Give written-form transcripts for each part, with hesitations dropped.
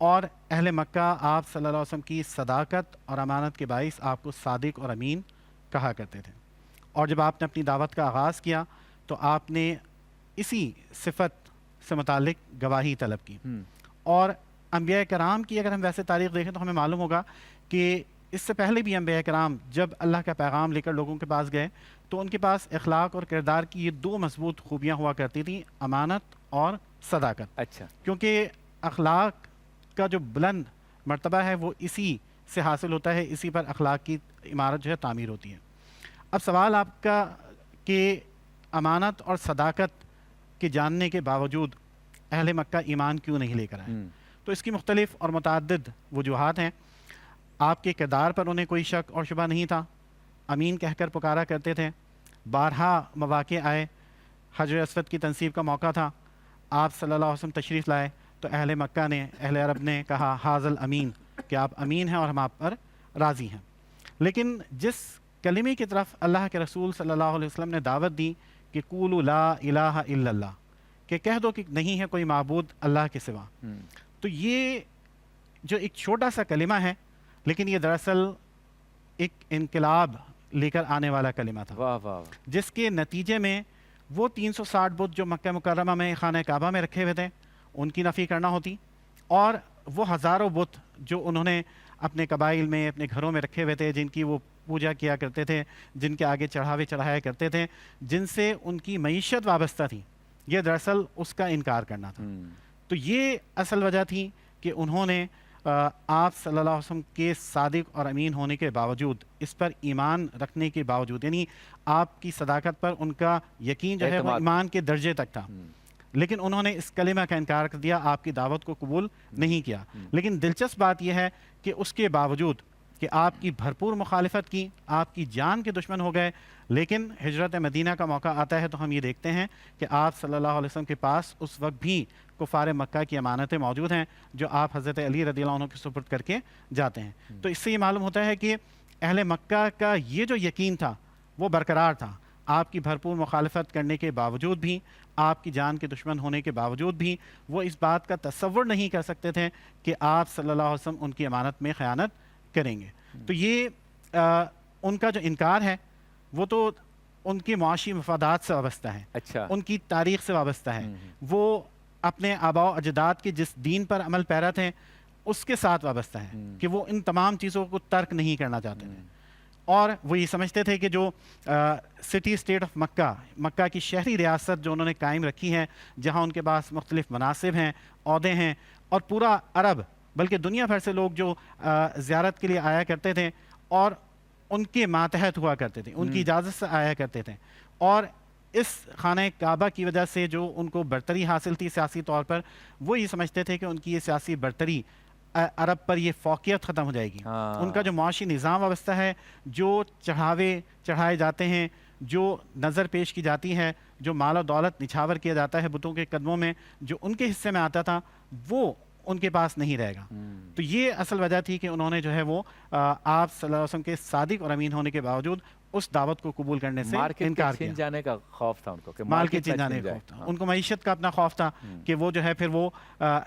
اور اہل مکہ آپ صلی اللہ علیہ وسلم کی صداقت اور امانت کے باعث آپ کو صادق اور امین کہا کرتے تھے. اور جب آپ نے اپنی دعوت کا آغاز کیا تو آپ نے اسی صفت سے متعلق گواہی طلب کی. اور انبیاء کرام کی اگر ہم ویسے تاریخ دیکھیں تو ہمیں معلوم ہوگا کہ اس سے پہلے بھی انبیاء کرام جب اللہ کا پیغام لے کر لوگوں کے پاس گئے تو ان کے پاس اخلاق اور کردار کی یہ دو مضبوط خوبیاں ہوا کرتی تھیں, امانت اور صداقت. اچھا. کیونکہ اخلاق کا جو بلند مرتبہ ہے وہ اسی سے حاصل ہوتا ہے, اسی پر اخلاق کی عمارت جو ہے تعمیر ہوتی ہے. اب سوال آپ کا کہ امانت اور صداقت کے جاننے کے باوجود اہل مکہ ایمان کیوں نہیں لے کر آئے؟ تو اس کی مختلف اور متعدد وجوہات ہیں. آپ کے کردار پر انہیں کوئی شک اور شبہ نہیں تھا, امین کہہ کر پکارا کرتے تھے. بارہا مواقع آئے, حجر اسود کی تنصیب کا موقع تھا, آپ صلی اللہ علیہ وسلم تشریف لائے تو اہل مکہ نے, اہل عرب نے کہا حاضل امین, کہ آپ امین ہیں اور ہم آپ پر راضی ہیں. لیکن جس کلمے کی طرف اللہ کے رسول صلی اللہ علیہ وسلم نے دعوت دی کہ قولوا لا الہ الا اللہ, کہ کہہ دو کہ نہیں ہے کوئی معبود اللہ کے سوا, تو یہ جو ایک چھوٹا سا کلمہ ہے لیکن یہ دراصل ایک انقلاب لے کر آنے والا کلمہ تھا. واہ واہ. جس کے نتیجے میں وہ 360 بت جو مکہ مکرمہ میں خانہ کعبہ میں رکھے ہوئے تھے ان کی نفی کرنا ہوتی, اور وہ ہزاروں بت جو انہوں نے اپنے قبائل میں اپنے گھروں میں رکھے ہوئے تھے, جن کی وہ پوجا کیا کرتے تھے, جن کے آگے چڑھاوے چڑھایا کرتے تھے, جن سے ان کی معیشت وابستہ تھی, یہ دراصل اس کا انکار کرنا تھا. تو یہ اصل وجہ تھی کہ انہوں نے آپ صلی اللہ علیہ وسلم کے صادق اور امین ہونے کے باوجود, اس پر ایمان رکھنے کے باوجود, یعنی آپ کی صداقت پر ان کا یقین جو ہے وہ ایمان کے درجے تک تھا, لیکن انہوں نے اس کلمہ کا انکار کر دیا, آپ کی دعوت کو قبول نہیں کیا. لیکن دلچسپ بات یہ ہے کہ اس کے باوجود کہ آپ کی بھرپور مخالفت کی, آپ کی جان کے دشمن ہو گئے, لیکن ہجرت مدینہ کا موقع آتا ہے تو ہم یہ دیکھتے ہیں کہ آپ صلی اللہ علیہ وسلم کے پاس اس وقت بھی کفار مکہ کی امانتیں موجود ہیں جو آپ حضرت علی رضی اللہ عنہ کے سپرد کر کے جاتے ہیں. تو اس سے یہ معلوم ہوتا ہے کہ اہل مکہ کا یہ جو یقین تھا وہ برقرار تھا, آپ کی بھرپور مخالفت کرنے کے باوجود بھی, آپ کی جان کے دشمن ہونے کے باوجود بھی وہ اس بات کا تصور نہیں کر سکتے تھے کہ آپ صلی اللہ علیہ وسلم ان کی امانت میں خیانت کریں گے. تو یہ ان کا جو انکار ہے وہ تو ان کے معاشی مفادات سے وابستہ ہے, اچھا, ان کی تاریخ سے وابستہ ہے, وہ اپنے آباء و اجداد کے جس دین پر عمل پیرا تھے اس کے ساتھ وابستہ ہے کہ وہ ان تمام چیزوں کو ترک نہیں کرنا چاہتے تھے. اور وہ یہ سمجھتے تھے کہ جو سٹی اسٹیٹ آف مکہ, مکہ کی شہری ریاست جو انہوں نے قائم رکھی ہے, جہاں ان کے پاس مختلف مناصب ہیں, عہدے ہیں, اور پورا عرب بلکہ دنیا بھر سے لوگ جو زیارت کے لیے آیا کرتے تھے اور ان کے ماتحت ہوا کرتے تھے, ان کی اجازت سے آیا کرتے تھے, اور اس خانہ کعبہ کی وجہ سے جو ان کو برتری حاصل تھی سیاسی طور پر, وہ یہ سمجھتے تھے کہ ان کی یہ سیاسی برتری عرب پر یہ فوقیت ختم ہو جائے گی. ان کا جو معاشی نظام وابستہ ہے, جو چڑھاوے چڑھائے جاتے ہیں, جو نظر پیش کی جاتی ہے, جو مال و دولت نچھاور کیا جاتا ہے بتوں کے قدموں میں, جو ان کے حصے میں آتا تھا وہ ان کے پاس نہیں رہے گا. تو یہ اصل وجہ تھی کہ انہوں نے جو ہے وہ آپ صلی اللہ علیہ وسلم کے صادق اور امین ہونے کے باوجود اس دعوت کو قبول کرنے سے انکار کیا. جانے کا خوف تھا ان کو, کہ مال کے چھن جانے کا خوف تھا, ان کو معیشت کا اپنا خوف تھا کہ وہ جو ہے پھر وہ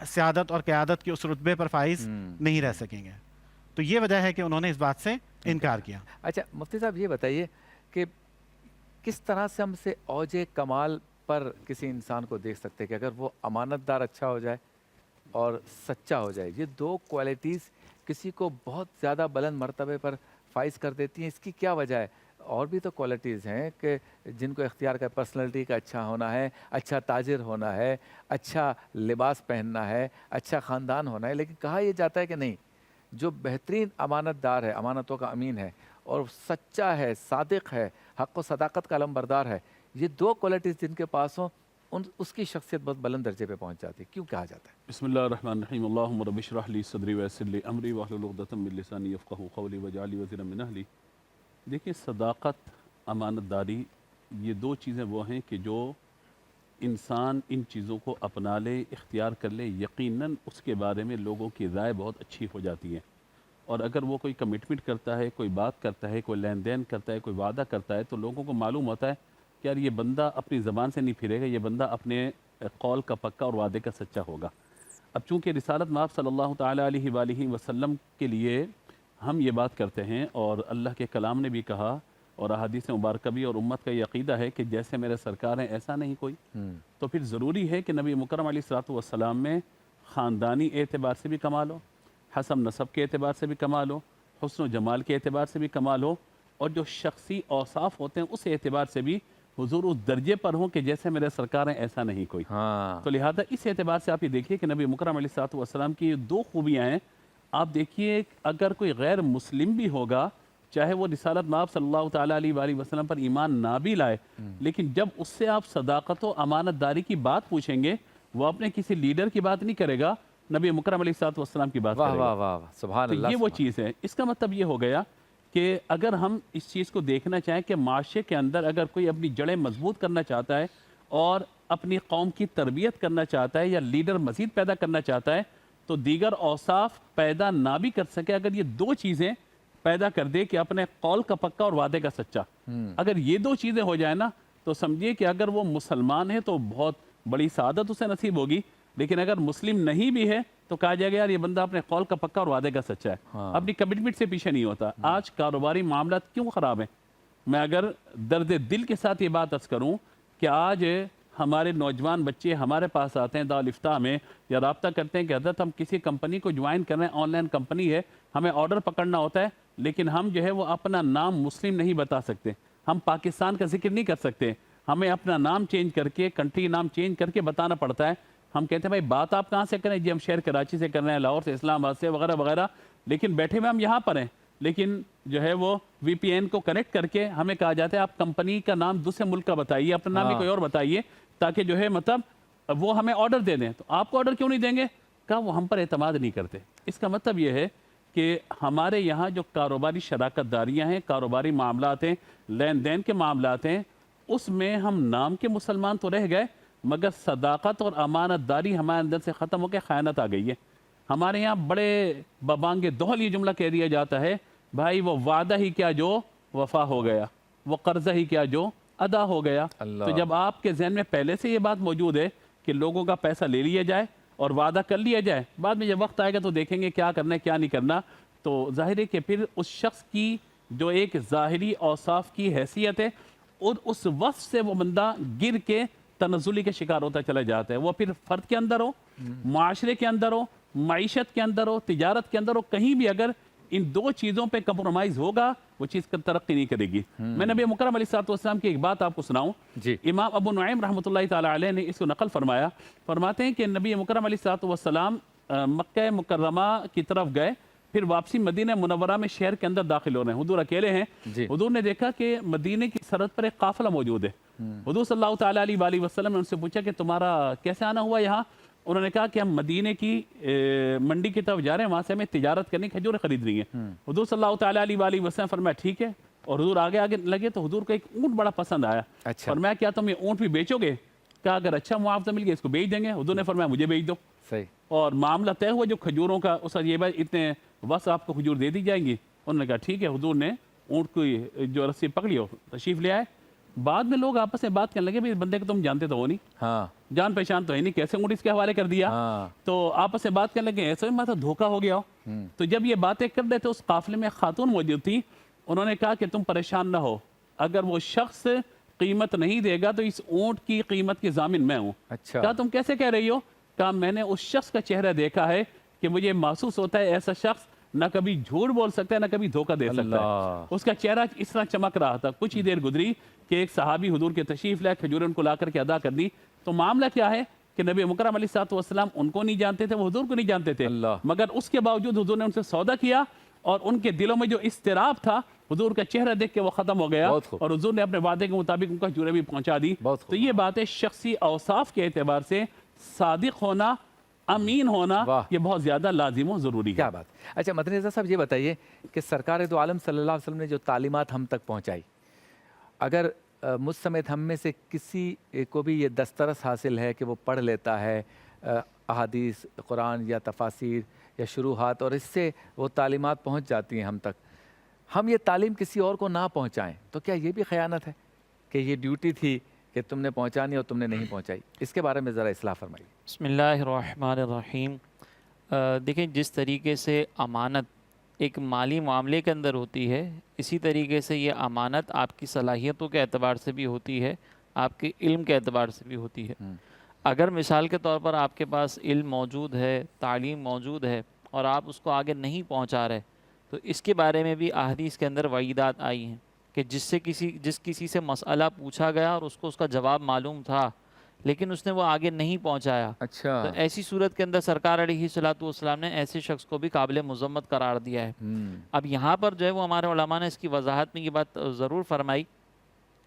سیادت اور قیادت کے اس رتبے پر فائز نہیں رہ سکیں گے. تو یہ وجہ ہے کہ انہوں نے اس بات سے انکار کیا. اچھا مفتی صاحب یہ بتائیے کہ کس طرح سے ہم سے اوج کمال پر کسی انسان کو دیکھ سکتے ہیں کہ اگر وہ امانت دار اچھا ہو جائے اور سچا ہو جائے, یہ دو کوالٹیز کسی کو بہت زیادہ بلند مرتبے پر فائز کر دیتی ہیں, اس کی کیا وجہ ہے؟ اور بھی تو کوالٹیز ہیں کہ جن کو اختیار کر, پرسنالٹی کا اچھا ہونا ہے, اچھا تاجر ہونا ہے, اچھا لباس پہننا ہے, اچھا خاندان ہونا ہے, لیکن کہا یہ جاتا ہے کہ نہیں, جو بہترین امانت دار ہے, امانتوں کا امین ہے اور سچا ہے, صادق ہے, حق و صداقت کا علمبردار ہے, یہ دو کوالٹیز جن کے پاس ہوں اس کی شخصیت بہت بلند درجے پہ پہنچ جاتی ہے. کیوں کہا جاتا ہے؟ بسم اللہ الرحمن الرحیم. اللہم رب اشرح لی صدری ویسر لی امری واحلل عقدۃ من لسانی یفقہوا قولی واجعل لی وزیرا من اہلی. دیکھیں, صداقت, امانت داری, یہ دو چیزیں وہ ہیں کہ جو انسان ان چیزوں کو اپنا لے, اختیار کر لے, یقیناً اس کے بارے میں لوگوں کی رائے بہت اچھی ہو جاتی ہے. اور اگر وہ کوئی کمٹمنٹ کرتا ہے, کوئی بات کرتا ہے, کوئی لین دین کرتا ہے, کوئی وعدہ کرتا ہے, تو لوگوں کو معلوم ہوتا ہے کہ یار یہ بندہ اپنی زبان سے نہیں پھرے گا, یہ بندہ اپنے قول کا پکا اور وعدے کا سچا ہوگا. اب چونکہ رسالت مآب صلی اللہ تعالیٰ علیہ وآلہ وسلم کے لیے ہم یہ بات کرتے ہیں، اور اللہ کے کلام نے بھی کہا اور احادیث مبارکہ بھی، اور امت کا یہ عقیدہ ہے کہ جیسے میرے سرکار ہیں ایسا نہیں کوئی، تو پھر ضروری ہے کہ نبی مکرم علیہ الصلوۃ والسلام میں خاندانی اعتبار سے بھی کمال ہو، حسب نسب کے اعتبار سے بھی کمال ہو، حسن و جمال کے اعتبار سے بھی کمال ہو، اور جو شخصی اوصاف ہوتے ہیں اس اعتبار سے بھی حضور اس درجے پر ہوں کہ جیسے میرے سرکار ہیں ایسا نہیں کوئی۔ تو لہذا اس اعتبار سے آپ یہ دیکھیے کہ نبی مکرم علیہ الصلوۃ والسلام کی یہ دو خوبیاں ہیں۔ آپ دیکھیے اگر کوئی غیر مسلم بھی ہوگا، چاہے وہ رسالت مآب صلی اللہ تعالیٰ علیہ وآلہ وسلم پر ایمان نہ بھی لائے، لیکن جب اس سے آپ صداقت و امانت داری کی بات پوچھیں گے، وہ اپنے کسی لیڈر کی بات نہیں کرے گا، نبی مکرم علیہ الصلوۃ والسلام کی بات کرے گا۔ واہ واہ واہ، سبحان اللہ۔ تو یہ وہ چیز ہے۔ اس کا مطلب یہ ہو گیا کہ اگر ہم اس چیز کو دیکھنا چاہیں کہ معاشرے کے اندر اگر کوئی اپنی جڑیں مضبوط کرنا چاہتا ہے اور اپنی قوم کی تربیت کرنا چاہتا ہے یا لیڈر مزید پیدا کرنا چاہتا ہے، تو دیگر اوصاف پیدا نہ بھی کر سکے، اگر یہ دو چیزیں پیدا کر دے کہ اپنے قول کا پکا اور وعدے کا سچا، اگر یہ دو چیزیں ہو جائیں نا، تو سمجھیے کہ اگر وہ مسلمان ہے تو بہت بڑی سعادت اسے نصیب ہوگی، لیکن اگر مسلم نہیں بھی ہے تو کہا جائے گا یار یہ بندہ اپنے قول کا پکا اور وعدے کا سچا ہے، اپنی کمٹمنٹ سے پیچھے نہیں ہوتا۔ آج کاروباری معاملات کیوں خراب ہیں؟ میں اگر درد دل کے ساتھ یہ بات عرض کروں کہ آج ہمارے نوجوان بچے ہمارے پاس آتے ہیں دارالفتاح میں یا رابطہ کرتے ہیں کہ حضرت ہم کسی کمپنی کو جوائن کر رہے ہیں، آن لائن کمپنی ہے، ہمیں آرڈر پکڑنا ہوتا ہے، لیکن ہم جو ہے وہ اپنا نام مسلم نہیں بتا سکتے، ہم پاکستان کا ذکر نہیں کر سکتے، ہمیں اپنا نام چینج کر کے، کنٹری نام چینج کر کے بتانا پڑتا ہے۔ ہم کہتے ہیں بھائی بات آپ کہاں سے کریں؟ جی ہم شہر کراچی سے کر رہے ہیں، لاہور سے، اسلام آباد سے، وغیرہ وغیرہ، لیکن بیٹھے ہوئے ہم یہاں پر ہیں، لیکن جو ہے وہ وی پی این کو کنیکٹ کر کے ہمیں کہا جاتا ہے آپ کمپنی کا نام دوسرے ملک کا بتائیے، اپنا نام بھی کوئی اور بتائیے، تاکہ جو ہے مطلب وہ ہمیں آرڈر دے دیں۔ تو آپ کو آرڈر کیوں نہیں دیں گے؟ کہا وہ ہم پر اعتماد نہیں کرتے۔ اس کا مطلب یہ ہے کہ ہمارے یہاں جو کاروباری شراکت داریاں ہیں، کاروباری معاملات ہیں، لین دین کے معاملات ہیں، اس میں ہم نام کے مسلمان تو رہ گئے، مگر صداقت اور امانت داری ہمارے اندر سے ختم ہو کے خیانت آ گئی ہے۔ ہمارے یہاں بڑے ببانگ دہل یہ جملہ کہہ دیا جاتا ہے، بھائی وہ وعدہ ہی کیا جو وفا ہو گیا، وہ قرضہ ہی کیا جو ادا ہو گیا۔ تو جب آپ کے ذہن میں پہلے سے یہ بات موجود ہے کہ لوگوں کا پیسہ لے لیا جائے اور وعدہ کر لیا جائے، بعد میں جب وقت آئے گا تو دیکھیں گے کیا کرنا ہے کیا نہیں کرنا، تو ظاہر ہے کہ پھر اس شخص کی جو ایک ظاہری اوصاف کی حیثیت ہے اور اس وصف سے وہ بندہ گر کے تنزلی کے شکار ہوتا چلا جاتا ہے، وہ پھر فرد کے اندر ہو، معاشرے کے اندر ہو، معیشت کے اندر ہو، تجارت کے اندر ہو، کہیں بھی اگر ان دو چیزوں پہ کمپرومائز ہوگا وہ چیز ترقی نہیں کرے گی۔ میں نبی مکرم علیہ الصلوۃ والسلام کی ایک بات آپ کو سناؤں، امام ابو نعیم رحمۃ اللہ تعالی علیہ نے اس کو نقل فرمایا، فرماتے ہیں کہ نبی مکرم علیہ الصلوۃ والسلام مکہ مکرمہ کی طرف گئے، پھر واپسی مدینہ منورہ میں شہر کے اندر داخل ہو رہے ہیں، حضور اکیلے ہیں، حضور نے دیکھا کہ مدینہ کی سرحد پر ایک قافلہ موجود ہے۔ حضور صلی اللہ تعالیٰ علیہ وآلہ وسلم نے ان سے پوچھا کہ تمہارا کیسے آنا ہوا یہاں؟ انہوں نے کہا کہ ہم مدینہ کی منڈی کی طرف جا رہے ہیں، وہاں سے ہمیں تجارت کرنی، کھجوریں خریدنی ہیں۔ حضور صلی اللہ تعالیٰ علیہ وآلہ وسلم فرمایا ٹھیک ہے، اور حضور آگے آگے لگے تو حضور کو ایک اونٹ بڑا پسند آیا، فرمایا کیا تم یہ اونٹ بھی بیچو گے؟ کہا اگر اچھا معاوضہ مل گیا اس کو بیچ دیں گے۔ حضور نے فرمایا مجھے بیچ دو، اور معاملہ طے ہوا جو کھجوروں کا، اس یہ بھائی اتنے بس آپ کو کھجور دے دی جائیں گی۔ انہوں نے کہا ٹھیک ہے، حضور نے اونٹ کی جو رسی پکڑی ہو تشریف لے آئے۔ بعد میں لوگ آپس میں بات کرنے لگے بھی اس بندے کو تم جانتے تو ہو نہیں، جان پہچان تو ہے نہیں، کیسے اونٹ اس کے حوالے کر دیا؟ تو آپس میں بات کرنے لگے، ایسا بھی دھوکہ ہو گیا ہو۔ تو جب یہ باتیں کر رہے تھے اس قافلے میں خاتون موجود تھی، انہوں نے کہا کہ تم پریشان نہ ہو، اگر وہ شخص قیمت نہیں دے گا تو اس اونٹ کی قیمت کی ضامن میں ہوں۔ کہا تم کیسے کہہ رہی ہو؟ کہا میں نے اس شخص کا چہرہ دیکھا ہے کہ مجھے محسوس ہوتا ہے ایسا شخص نہ کبھی جھوٹ بول سکتا ہے نہ کبھی دھوکہ دے سکتا ہے۔ اس کا چہرہ اس طرح چمک رہا تھا۔ کچھ ہی دیر گزری کہ ایک صحابی حضور کے تشریف لائے، کھجوریں ان کو لا کر کے ادا کر دی۔ تو معاملہ کیا ہے کہ نبی مکرم علیہ الصلوۃ والسلام ان کو نہیں جانتے تھے، وہ حضور کو نہیں جانتے تھے، مگر اس کے باوجود حضور نے ان سے سودا کیا، اور ان کے دلوں میں جو اضطراب تھا حضور کا چہرہ دیکھ کے وہ ختم ہو گیا، اور حضور نے اپنے وعدے کے مطابق ان کو کھجوریں بھی پہنچا دی۔ تو یہ باتیں شخصی اوصاف کے اعتبار سے صادق ہونا، امین ہونا، یہ بہت زیادہ لازم و ضروری ہے۔ کیا بات۔ اچھا مدنی رضا صاحب یہ بتائیے کہ سرکار دو عالم صلی اللہ علیہ وسلم نے جو تعلیمات ہم تک پہنچائی، اگر مجھ سمیت ہم میں سے کسی کو بھی یہ دسترس حاصل ہے کہ وہ پڑھ لیتا ہے احادیث قرآن یا تفاسیر یا شروحات، اور اس سے وہ تعلیمات پہنچ جاتی ہیں ہم تک، ہم یہ تعلیم کسی اور کو نہ پہنچائیں، تو کیا یہ بھی خیانت ہے کہ یہ ڈیوٹی تھی کہ تم نے پہنچانی اور تم نے نہیں پہنچائی، اس کے بارے میں ذرا اصلاح فرمائیے۔ بسم اللہ الرحمن الرحیم۔ دیکھیں، جس طریقے سے امانت ایک مالی معاملے کے اندر ہوتی ہے، اسی طریقے سے یہ امانت آپ کی صلاحیتوں کے اعتبار سے بھی ہوتی ہے، آپ کے علم کے اعتبار سے بھی ہوتی ہے۔ اگر مثال کے طور پر آپ کے پاس علم موجود ہے، تعلیم موجود ہے، اور آپ اس کو آگے نہیں پہنچا رہے، تو اس کے بارے میں بھی احادیث کے اندر وعیدات آئی ہیں کہ جس کسی سے مسئلہ پوچھا گیا اور اس کو اس کا جواب معلوم تھا لیکن اس نے وہ آگے نہیں پہنچایا، اچھا، تو ایسی صورت کے اندر سرکار علیہ الصلوۃ والسلام نے ایسے شخص کو بھی قابل مذمت قرار دیا ہے۔ اب یہاں پر جو ہے وہ ہمارے علماء نے اس کی وضاحت میں یہ بات ضرور فرمائی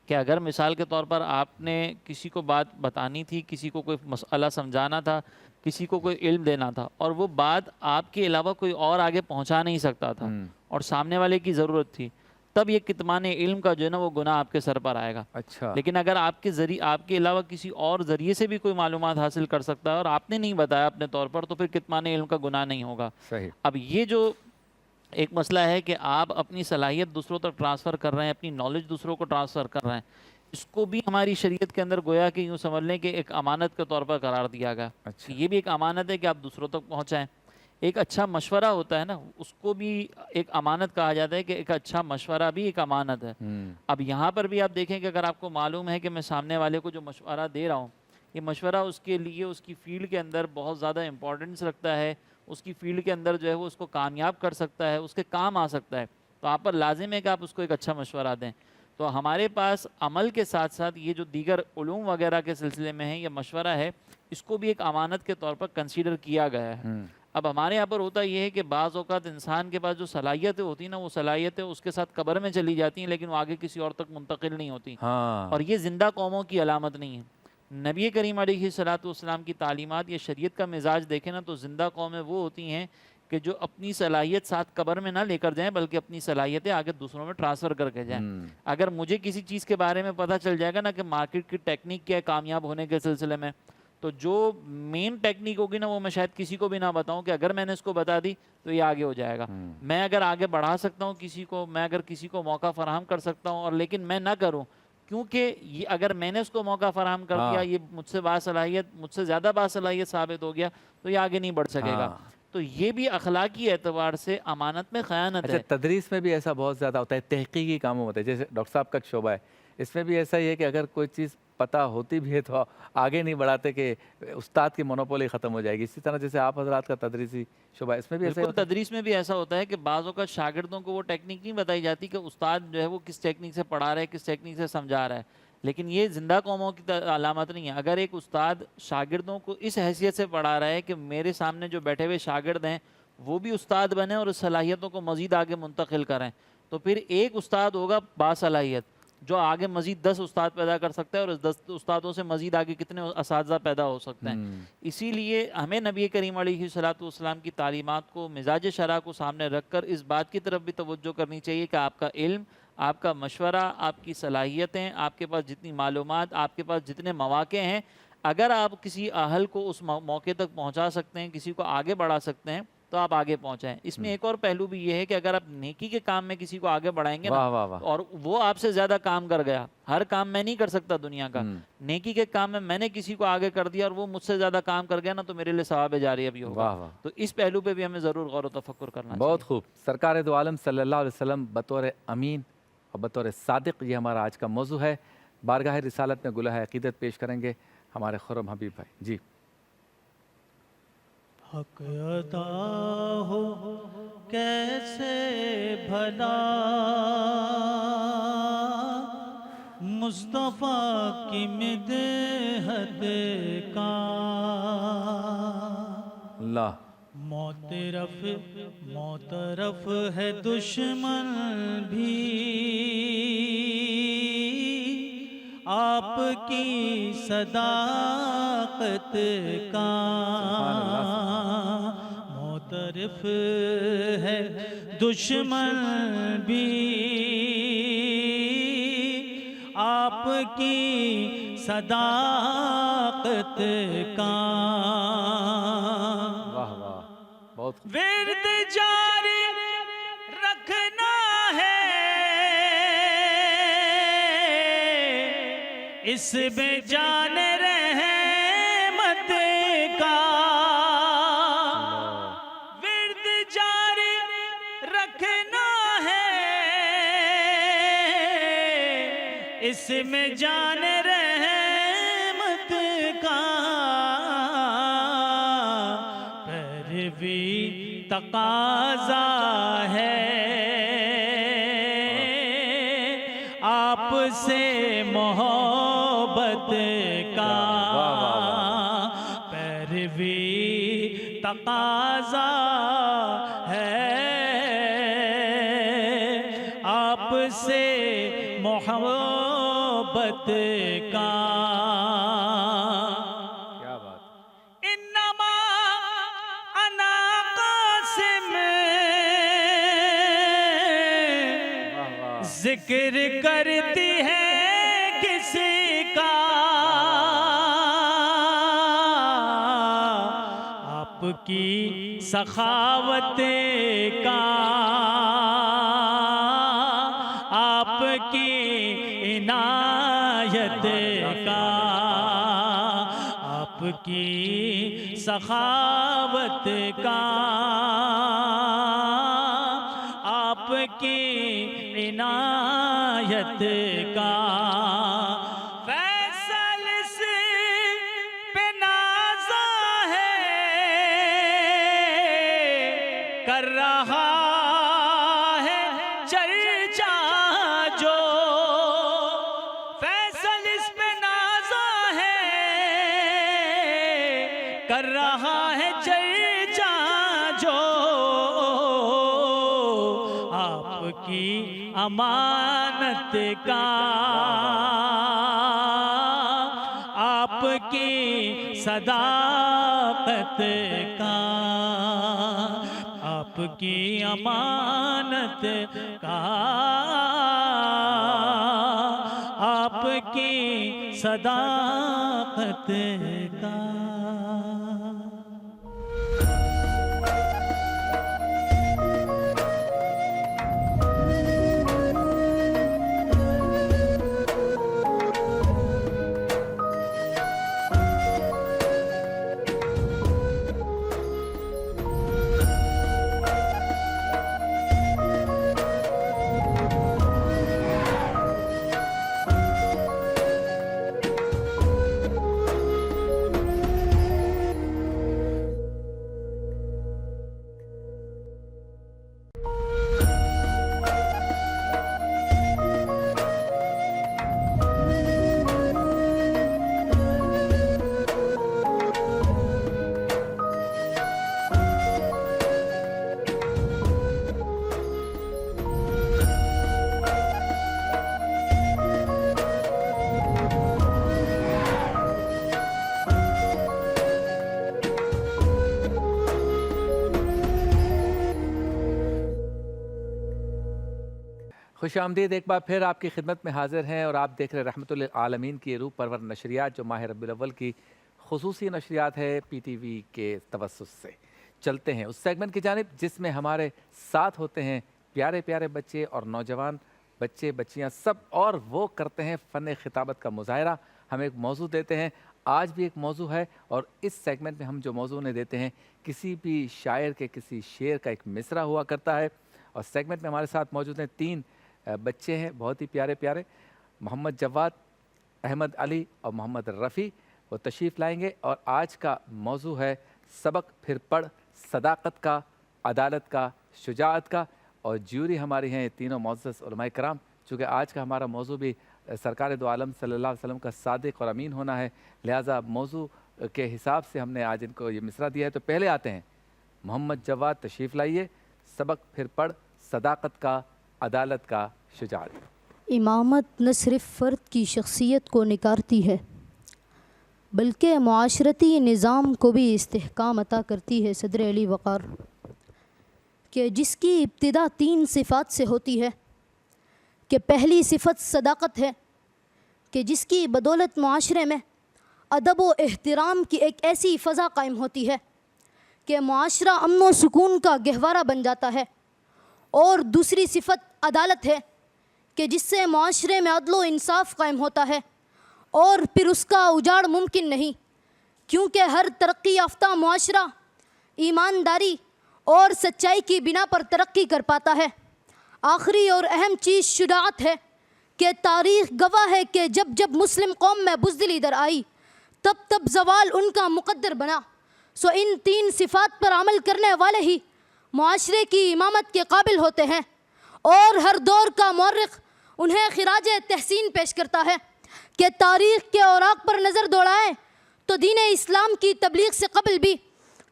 کہ اگر مثال کے طور پر آپ نے کسی کو بات بتانی تھی، کسی کو کوئی مسئلہ سمجھانا تھا، کسی کو کوئی علم دینا تھا، اور وہ بات آپ کے علاوہ کوئی اور آگے پہنچا نہیں سکتا تھا اور سامنے والے کی ضرورت تھی، تب یہ کتمان علم کا جو ہے نا وہ گناہ آپ کے سر پر آئے گا۔ اچھا، لیکن اگر آپ کے ذریعے، آپ کے علاوہ کسی اور ذریعے سے بھی کوئی معلومات حاصل کر سکتا ہے اور آپ نے نہیں بتایا اپنے طور پر، تو پھر کتمان علم کا گناہ نہیں ہوگا۔ صحیح۔ اب یہ جو ایک مسئلہ ہے کہ آپ اپنی صلاحیت دوسروں تک ٹرانسفر کر رہے ہیں، اپنی نالج دوسروں کو ٹرانسفر کر رہے ہیں، اس کو بھی ہماری شریعت کے اندر گویا کہ یوں سمجھ لیں کہ ایک امانت کے طور پر قرار دیا گیا۔ اچھا، یہ بھی ایک امانت ہے کہ آپ دوسروں تک پہنچائیں۔ ایک اچھا مشورہ ہوتا ہے نا، اس کو بھی ایک امانت کہا جاتا ہے کہ ایک اچھا مشورہ بھی ایک امانت ہے۔ اب یہاں پر بھی آپ دیکھیں کہ اگر آپ کو معلوم ہے کہ میں سامنے والے کو جو مشورہ دے رہا ہوں، یہ مشورہ اس کے لیے اس کی فیلڈ کے اندر بہت زیادہ امپورٹنس رکھتا ہے، اس کی فیلڈ کے اندر جو ہے وہ اس کو کامیاب کر سکتا ہے، اس کے کام آ سکتا ہے، تو آپ پر لازم ہے کہ آپ اس کو ایک اچھا مشورہ دیں۔ تو ہمارے پاس عمل کے ساتھ ساتھ یہ جو دیگر علوم وغیرہ کے سلسلے میں ہے، یہ مشورہ ہے، اس کو بھی ایک امانت کے طور پر کنسیڈر کیا گیا ہے۔ اب ہمارے یہاں پر ہوتا یہ ہے کہ بعض اوقات انسان کے پاس جو صلاحیتیں ہوتی ہیں نا، وہ صلاحیتیں اس کے ساتھ قبر میں چلی جاتی ہیں لیکن وہ آگے کسی اور تک منتقل نہیں ہوتی، اور یہ زندہ قوموں کی علامت نہیں ہے۔ نبی کریم علیہ الصلوۃ والسلام کی تعلیمات یا شریعت کا مزاج دیکھیں نا، تو زندہ قومیں وہ ہوتی ہیں کہ جو اپنی صلاحیت ساتھ قبر میں نہ لے کر جائیں بلکہ اپنی صلاحیتیں آگے دوسروں میں ٹرانسفر کر کے جائیں۔ اگر مجھے کسی چیز کے بارے میں پتہ چل جائے گا نا کہ مارکیٹ کی ٹیکنیک کیا ہے کامیاب ہونے کے سلسلے میں، تو جو مین ٹیکنیک ہوگی نا وہ میں شاید کسی کو بھی نہ بتاؤں کہ اگر میں نے اس کو بتا دی تو یہ آگے ہو جائے گا۔ میں اگر آگے بڑھا سکتا ہوں کسی کو، میں اگر کسی کو موقع فراہم کر سکتا ہوں، اور لیکن میں نہ کروں، کیونکہ یہ اگر میں نے اس کو موقع فراہم کر دیا، یہ مجھ سے باصلاحیت، مجھ سے زیادہ باصلاحیت ثابت ہو گیا، تو یہ آگے نہیں بڑھ سکے گا۔ تو یہ بھی اخلاقی اعتبار سے امانت میں خیانت ہے۔ تدریس میں بھی ایسا بہت زیادہ ہوتا ہے، تحقیقی کاموں ہوتا ہے، جیسے ڈاکٹر صاحب کا شعبہ ہے، اس میں بھی ایسا ہی ہے کہ اگر کوئی چیز پتہ ہوتی بھی ہے تو آگے نہیں بڑھاتے کہ استاد کی مونوپولی ختم ہو جائے گی۔ اسی طرح جیسے آپ حضرات کا تدریسی شعبہ، اس میں بھی ایسا بالکل تدریس میں بھی ایسا ہوتا ہے کہ بعض اوقات شاگردوں کو وہ ٹیکنیک نہیں بتائی جاتی کہ استاد جو ہے وہ کس ٹیکنیک سے پڑھا رہا ہے، کس ٹیکنیک سے سمجھا رہا ہے، لیکن یہ زندہ قوموں کی علامت نہیں ہے۔ اگر ایک استاد شاگردوں کو اس حیثیت سے پڑھا رہا ہے کہ میرے سامنے جو بیٹھے ہوئے شاگرد ہیں وہ بھی استاد بنے اور اس صلاحیتوں کو مزید آگے منتقل کریں، تو پھر ایک استاد ہوگا باصلاحیت جو آگے مزید 10 استاد پیدا کر سکتا ہے، اور اس 10 استادوں سے مزید آگے کتنے اساتذہ پیدا ہو سکتے ہیں۔ اسی لیے ہمیں نبی کریم علیہ الصلوۃ والسلام کی تعلیمات کو، مزاج شرع کو سامنے رکھ کر اس بات کی طرف بھی توجہ کرنی چاہیے کہ آپ کا علم، آپ کا مشورہ، آپ کی صلاحیتیں، آپ کے پاس جتنی معلومات، آپ کے پاس جتنے مواقع ہیں، اگر آپ کسی اہل کو اس موقع تک پہنچا سکتے ہیں، کسی کو آگے بڑھا سکتے ہیں، تو آپ آگے پہنچائیں۔ اس میں ایک اور پہلو بھی یہ ہے کہ اگر آپ نیکی کے کام میں کسی کو آگے بڑھائیں گے نا، اور وہ آپ سے زیادہ کام کر گیا، ہر کام میں نہیں کر سکتا دنیا کا، نیکی کے کام میں نے کسی کو آگے کر دیا اور وہ مجھ سے زیادہ کام کر گیا نا، تو میرے لیے ثواب جاریہ بھی ہوگا۔ تو اس پہلو پہ بھی ہمیں ضرور غور و تفکر کرنا چاہیے۔ بہت خوب۔ سرکار دو عالم صلی اللہ علیہ وسلم بطور امین اور بطور صادق، یہ ہمارا آج کا موضوع ہے۔ بارگاہ رسالت میں گلہ عقیدت پیش کریں گے ہمارے خرم حبیب بھائی جی۔ حق ادا ہو کیسے بھلا مصطفیٰ کی مدحت کا، اللہ موترف ہے دشمن بھی آپ کی صداقت کا، موترف ہے دشمن بھی آپ کی صداقت کا، بہت ورد جاری رکھنا ہے اس میں جان رحمت کا ورد جاری رکھنا ہے، اس میں جان رحمت کا پیروی تقاضا ہے، آپ سے محبت کا پیروی تقاضا ہے، آپ سے محبت کا۔ کیا بات، انما انا قاسم، ذکر کرتی ہے کسی کا، آپ کی سخاوت کا، آپ کی عنایت کا، آپ کی سخاوت کا، آپ کی عنایت کا، فیصل سے پہ نازا ہے، کر رہا ہے چرچا جو، فیصل اس پہ نازا ہے، کر رہا ہے چرچا جو، آپ کی امانت کا، آپ کی صداقت کا، آپ کی امانت کا، آپ کی صداقت کا۔ خوش آمدید، ایک بار پھر آپ کی خدمت میں حاضر ہیں اور آپ دیکھ رہے رحمت للعالمین کی روح پرور نشریات جو ماہ ربیع الاول کی خصوصی نشریات ہے پی ٹی وی کے توسط سے۔ چلتے ہیں اس سیگمنٹ کی جانب جس میں ہمارے ساتھ ہوتے ہیں پیارے پیارے بچے اور نوجوان بچے بچیاں سب، اور وہ کرتے ہیں فن خطابت کا مظاہرہ، ہم ایک موضوع دیتے ہیں، آج بھی ایک موضوع ہے، اور اس سیگمنٹ میں ہم جو موضوع انہیں دیتے ہیں کسی بھی شاعر کے کسی شعر کا ایک مصرع ہوا کرتا ہے، اور سیگمنٹ میں ہمارے ساتھ موجود ہیں 3 بچے ہیں بہت ہی پیارے پیارے، محمد جواد، احمد علی اور محمد رفیع، وہ تشریف لائیں گے، اور آج کا موضوع ہے سبق پھر پڑھ، صداقت کا، عدالت کا، شجاعت کا، اور جیوری ہماری ہیں یہ تینوں معزز علماء کرام، چونکہ آج کا ہمارا موضوع بھی سرکار دو عالم صلی اللہ علیہ وسلم کا صادق اور امین ہونا ہے، لہٰذا موضوع کے حساب سے ہم نے آج ان کو یہ مصرع دیا ہے۔ تو پہلے آتے ہیں محمد جواد، تشریف لائیے، سبق پھر پڑھ، صداقت کا، عدالت کا، شجاعت۔ امامت نہ صرف فرد کی شخصیت کو نکارتی ہے بلکہ معاشرتی نظام کو بھی استحکام عطا کرتی ہے۔ صدر علی وقار کہ جس کی ابتدا 3 صفات سے ہوتی ہے، کہ پہلی صفت صداقت ہے، کہ جس کی بدولت معاشرے میں ادب و احترام کی ایک ایسی فضا قائم ہوتی ہے کہ معاشرہ امن و سکون کا گہوارہ بن جاتا ہے، اور دوسری صفت عدالت ہے کہ جس سے معاشرے میں عدل و انصاف قائم ہوتا ہے، اور پھر اس کا اجاڑ ممکن نہیں، کیونکہ ہر ترقی یافتہ معاشرہ ایمانداری اور سچائی کی بنا پر ترقی کر پاتا ہے۔ آخری اور اہم چیز شجاعت ہے کہ تاریخ گواہ ہے کہ جب جب مسلم قوم میں بزدلی در آئی تب تب زوال ان کا مقدر بنا۔ سو ان 3 صفات پر عمل کرنے والے ہی معاشرے کی امامت کے قابل ہوتے ہیں، اور ہر دور کا مورخ انہیں خراج تحسین پیش کرتا ہے کہ تاریخ کے اوراق پر نظر دوڑائیں تو دین اسلام کی تبلیغ سے قبل بھی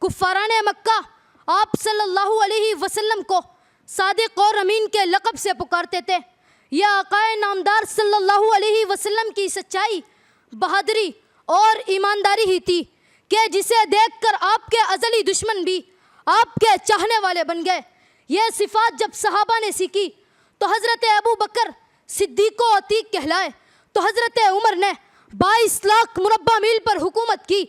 کفاران مکہ آپ صلی اللہ علیہ وسلم کو صادق اور امین کے لقب سے پکارتے تھے۔ یہ آقائے نامدار صلی اللہ علیہ وسلم کی سچائی، بہادری اور ایمانداری ہی تھی کہ جسے دیکھ کر آپ کے ازلی دشمن بھی آپ کے چاہنے والے بن گئے۔ یہ صفات جب صحابہ نے سیکھی تو حضرت ابو بکر صدیق و عتیق کہلائے، تو حضرت عمر نے 22 لاکھ مربع میل پر حکومت کی،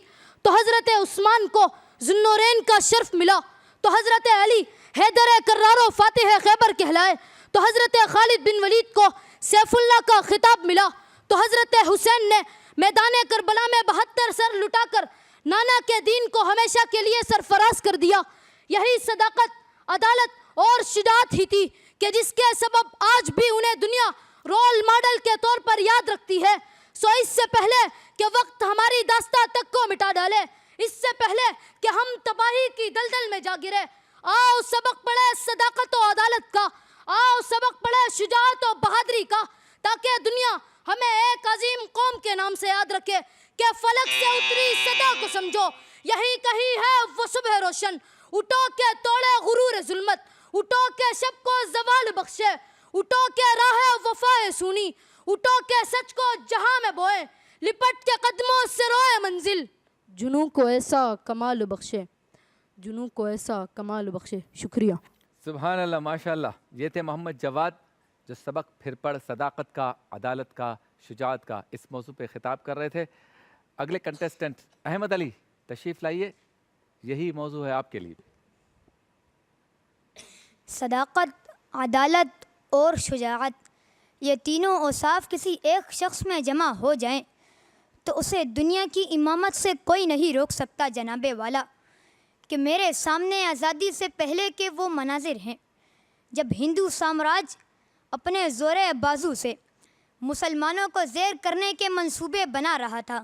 تو حضرت عثمان کو ذوالنورین کا شرف ملا، تو حضرت علی حیدر کرار و فاتح خیبر کہلائے، تو حضرت خالد بن ولید کو سیف اللہ کا خطاب ملا، تو حضرت حسین نے میدان کربلا میں 72 سر لٹا کر نانا کے دین کو ہمیشہ کے لیے سرفراز کر دیا۔ یہی صداقت، عدالت اور شجاعت ہی تھی کہ جس کے سبب آج بھی انہیں دنیا رول ماڈل کے طور پر یاد رکھتی ہے۔ سو اس سے پہلے کہ وقت ہماری داستان تک کو مٹا ڈالے، اس سے پہلے کہ ہم تباہی کی دلدل میں جا گرے، آؤ سبق پڑھے صداقت و عدالت کا، آؤ سبق پڑھے شجاعت و بہادری کا، تاکہ دنیا ہمیں ایک عظیم قوم کے نام سے یاد رکھے کہ فلک سے اتری صدا کو سمجھو، یہی کہیں ہے وہ صبح روشن، اٹھو کے توڑے غرور ظلمت، اٹھو کے شب کو زوال بخشے، اٹھو کے راہ وفا سونی، اٹھو کے سچ کو جہاں میں بوئے، لپٹ کے قدموں سے روئے منزل، جنوں کو ایسا کمال بخشے، جنوں کو ایسا کمال بخشے۔ شکریہ۔ سبحان اللہ، ماشاء اللہ۔ یہ تھے محمد جواد جو سبق پھر پڑھ صداقت کا، عدالت کا، شجاعت کا اس موضوع پہ خطاب کر رہے تھے۔ اگلے کنٹیسٹنٹ احمد علی تشریف لائیے، یہی موضوع ہے آپ کے لیے۔ صداقت، عدالت اور شجاعت، یہ تینوں اوصاف کسی ایک شخص میں جمع ہو جائیں تو اسے دنیا کی امامت سے کوئی نہیں روک سکتا۔ جناب والا کہ میرے سامنے آزادی سے پہلے کے وہ مناظر ہیں جب ہندو سامراج اپنے زور بازو سے مسلمانوں کو زیر کرنے کے منصوبے بنا رہا تھا،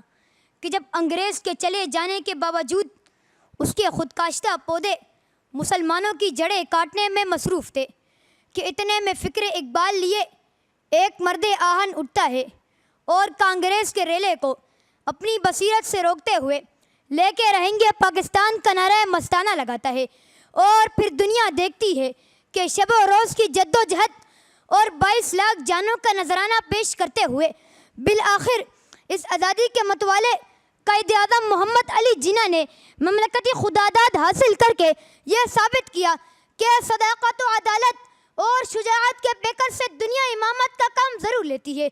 کہ جب انگریز کے چلے جانے کے باوجود اس کے خودکاشتہ پودے مسلمانوں کی جڑیں کاٹنے میں مصروف تھے، کہ اتنے میں فکر اقبال لیے ایک مرد آہن اٹھتا ہے اور کانگریس کے ریلے کو اپنی بصیرت سے روکتے ہوئے لے کے رہیں گے پاکستان کا نعرہ مستانہ لگاتا ہے، اور پھر دنیا دیکھتی ہے کہ شب و روز کی جد و جہد اور 22 لاکھ جانوں کا نذرانہ پیش کرتے ہوئے بالآخر اس آزادی کے متوالے قائد اعظم محمد علی جناح نے مملکتی خداداد حاصل کر کے یہ ثابت کیا کہ صداقت و عدالت اور شجاعت کے بیکر سے دنیا امامت کا کام ضرور لیتی ہے،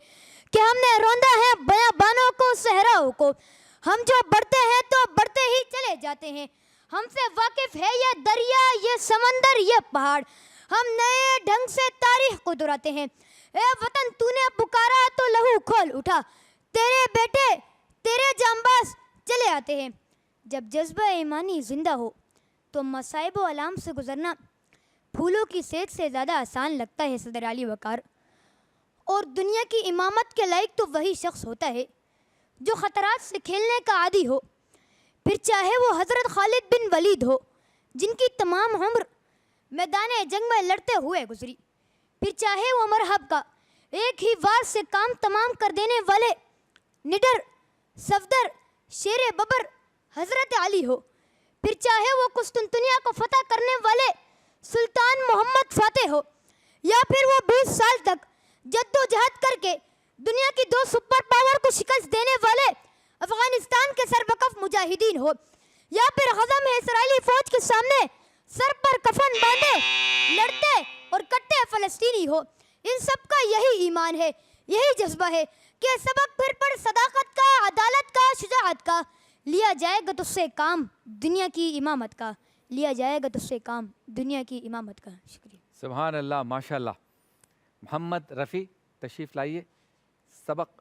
کہ ہم نے روندا ہے بیابانوں کو، صحراؤں کو، ہم جو بڑھتے ہیں تو بڑھتے ہی چلے جاتے ہیں، ہم سے واقف ہے یہ دریا، یہ سمندر، یہ پہاڑ، ہم نئے ڈھنگ سے تاریخ کو دہراتے ہیں۔ اے وطن تو نے پکارا تو لہو کھول اٹھا، تیرے بیٹے تیرے جانباز چلے آتے ہیں۔ جب جذبہ ایمانی زندہ ہو تو مصائب و علام سے گزرنا پھولوں کی صحت سے زیادہ آسان لگتا ہے صدر علی وقار، اور دنیا کی امامت کے لائق تو وہی شخص ہوتا ہے جو خطرات سے کھیلنے کا عادی ہو، پھر چاہے وہ حضرت خالد بن ولید ہو جن کی تمام عمر میدان جنگ میں لڑتے ہوئے گزری، پھر چاہے وہ مرحب کا ایک ہی وار سے کام تمام کر دینے والے نڈر صفدر شیر ببر حضرت علی ہو، پھر چاہے وہ قسطنطنیہ کو فتح کرنے والے سلطان محمد فاتح ہو، یا پھر وہ 20 سال تک جد و جہد کر کے دنیا کی 2 سپر پاور کو شکست دینے والے افغانستان کے سربکف مجاہدین ہو، یا پھر غزم اسرائیلی فوج کے سامنے سر پر کفن باندھے لڑتے اور کٹتے فلسطینی ہو، ان سب کا یہی ایمان ہے، یہی جذبہ ہے کہ سبق پھر پڑھ صداقت کا، عدالت کا، شجاعت کا، لیا جائے گا تو سے کام دنیا کی امامت کا، لیا جائے گا تو سے کام دنیا کی امامت کا۔ شکریہ۔ سبحان اللہ، ماشاء اللہ۔ محمد رفیع تشریف لائیے، سبق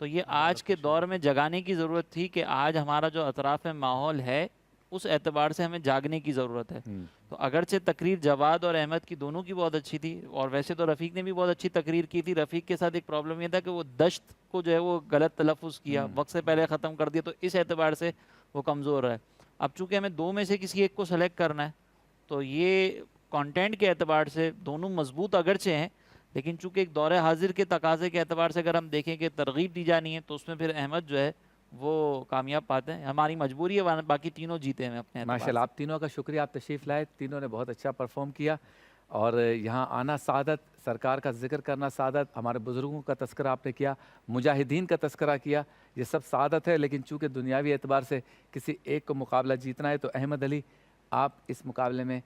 تو یہ آج کے دور میں جگانے کی ضرورت تھی کہ آج ہمارا جو اطراف میں ماحول ہے اس اعتبار سے ہمیں جاگنے کی ضرورت ہے. تو اگرچہ تقریر جواد اور احمد کی دونوں کی بہت اچھی تھی، اور ویسے تو رفیق نے بھی بہت اچھی تقریر کی تھی. رفیق کے ساتھ ایک پرابلم یہ تھا کہ وہ دشت کو جو ہے وہ غلط تلفظ کیا، وقت سے پہلے ختم کر دیا، تو اس اعتبار سے وہ کمزور ہے. اب چونکہ ہمیں دو میں سے کسی ایک کو سلیکٹ کرنا ہے، تو یہ کانٹینٹ کے اعتبار سے دونوں مضبوط اگرچہ ہیں، لیکن چونکہ ایک دور حاضر کے تقاضے کے اعتبار سے اگر ہم دیکھیں کہ ترغیب دی جانی ہے تو اس میں پھر احمد جو ہے وہ کامیاب پاتے ہیں. ہماری مجبوری ہے، باقی تینوں جیتے ہیں اپنے اعتبار ماشاءاللہ، سے. آپ تینوں کا شکریہ، آپ تشریف لائے، تینوں نے بہت اچھا پرفارم کیا. اور یہاں آنا سعادت، سرکار کا ذکر کرنا سعادت، ہمارے بزرگوں کا تذکرہ آپ نے کیا، مجاہدین کا تذکرہ کیا، یہ سب سعادت ہے. لیکن چونکہ دنیاوی اعتبار سے کسی ایک کو مقابلہ جیتنا ہے، تو احمد علی آپ اس مقابلے میں